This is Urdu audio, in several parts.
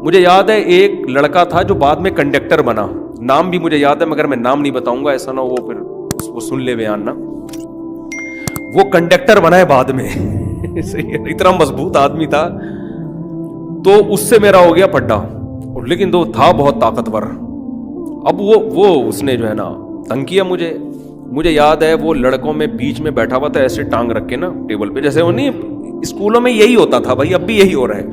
مجھے یاد ہے ایک لڑکا تھا جو بعد میں کنڈکٹر بنا, نام بھی مجھے یاد ہے مگر میں نام نہیں بتاؤں گا, ایسا نہ وہ پھر اس کو سن لے بیان نا. وہ کنڈکٹر بنا ہے بعد میں اتنا مضبوط آدمی تھا, تو اس سے میرا ہو گیا پڈا, لیکن وہ تھا بہت طاقتور. اب وہ اس نے جو ہے نا تنگ کیا مجھے یاد ہے وہ لڑکوں میں بیچ میں بیٹھا ہوا تھا ایسے ٹانگ رکھ کے نا ٹیبل پہ, جیسے وہ نہیں اسکولوں میں یہی ہوتا تھا بھائی, اب بھی یہی ہو رہا ہے,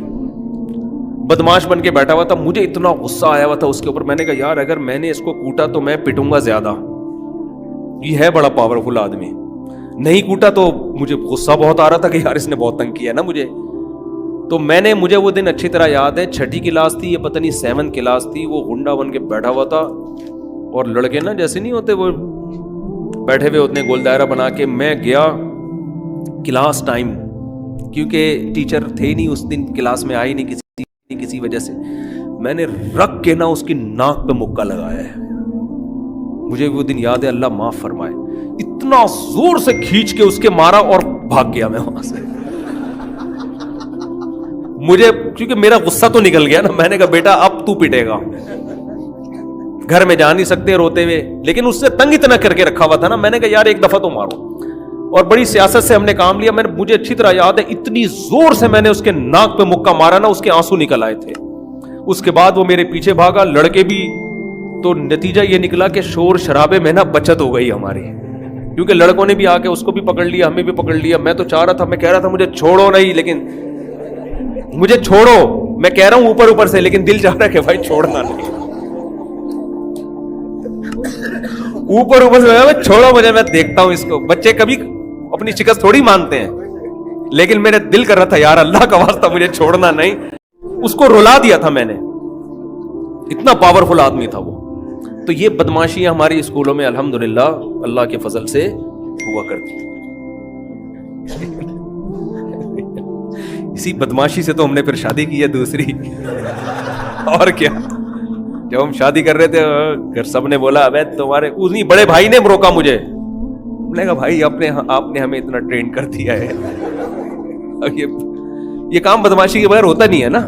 بدماش بن کے بیٹھا ہوا تھا. مجھے اتنا غصہ آیا ہوا تھا اس کے اوپر, میں نے کہا یار اگر میں نے اس کو کوٹا تو میں پٹوں گا زیادہ, یہ ہے بڑا پاورفل آدمی. نہیں کوٹا تو مجھے غصہ بہت آ رہا تھا کہ یار اس نے بہت تنگ کیا نا مجھے. تو مجھے وہ دن اچھی طرح یاد ہے, 6ٹھی کلاس تھی, یہ پتہ نہیں 7 کلاس تھی, وہ گنڈا بن کے بیٹھا ہوا تھا, اور لڑکے نا جیسے نہیں ہوتے وہ بیٹھے ہوئے ہوتے ہیں گول دائرہ بنا کے. میں گیا کلاس ٹائم, کیونکہ ٹیچر تھے نہیں اس دن, کلاس میں آئی نہیں کسی وجہ سے, میں نے رکھ کے نا اس کی ناک پہ مکہ لگایا ہے. مجھے وہ دن یاد ہے, اللہ معاف فرمائے, اتنا زور سے کھینچ کے اس کے مارا اور بھاگ گیا میں وہاں سے. مجھے کیونکہ میرا غصہ تو نکل گیا نا, میں نے کہا بیٹا اب تو پٹے گا, گھر میں جا نہیں سکتے روتے ہوئے, لیکن اس سے تنگ اتنا کر کے رکھا ہوا تھا نا, میں نے کہا یار ایک دفعہ تو مارو. اور بڑی سیاست سے ہم نے کام لیا. مجھے اچھی طرح یاد ہے اتنی زور سے میں نے اس کے ناک پہ مکہ مارا نا, اس کے آنسو نکل آئے تھے. اس کے بعد وہ میرے پیچھے بھاگا, لڑکے بھی. تو نتیجہ یہ نکلا کہ شور شرابے میں نا بچت ہو گئی ہماری, کیونکہ لڑکوں نے بھی آ کے اس کو بھی پکڑ لیا, ہمیں بھی پکڑ لیا. میں تو چاہ رہا تھا, میں کہہ رہا تھا مجھے چھوڑو نہیں, لیکن مجھے چھوڑو, میں کہہ رہا ہوں اوپر سے, لیکن دل چاہ رہا ہے کہ بھائی چھوڑنا نہیں. اوپر سے چھوڑو مجھے, میں دیکھتا ہوں اس کو. بچے کبھی اپنی شکست تھوڑی مانتے ہیں, لیکن میرے دل کر رہا تھا یار اللہ کا واسطہ مجھے چھوڑنا نہیں. اس کو رلا دیا تھا میں نے, اتنا پاورفل آدمی تھا وہ. تو یہ بدماشیاں ہماری اسکولوں میں الحمدللہ اللہ کے فضل سے ہوا کرتی. اسی بدماشی سے تو ہم نے پھر شادی کی ہے دوسری. اور کیا, جب ہم شادی کر رہے تھے گھر سب نے بولا ابے تمہارے انہی بڑے بھائی نے روکا مجھے. میں نے کہا بھائی آپ نے ہمیں اتنا ٹرین کر دیا ہے, یہ کام بدماشی کے بغیر ہوتا نہیں ہے نا.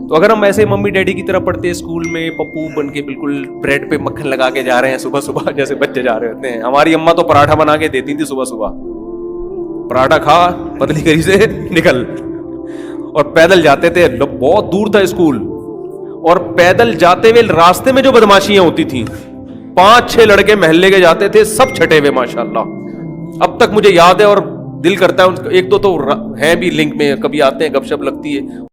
تو اگر ہم ایسے ممی ڈیڈی کی طرح پڑھتے اسکول میں پپو بن کے بالکل بریڈ پہ مکھن لگا کے جا رہے ہیں صبح صبح جیسے بچے جا رہے ہوتے ہیں. ہماری اماں تو پراٹھا بنا کے دیتی تھی صبح صبح, پراٹھا کھا پتلی کری سے نکل. اور پیدل جاتے تھے, بہت دور تھا اسکول, اور پیدل جاتے ہوئے راستے میں جو بدماشیاں ہوتی تھیں, 5-6 لڑکے محلے کے جاتے تھے, سب چھٹے ہوئے ماشاءاللہ. اب تک مجھے یاد ہے اور دل کرتا ہے, ایک دو تو ہیں بھی لنک میں, کبھی آتے ہیں گپ شپ لگتی ہے.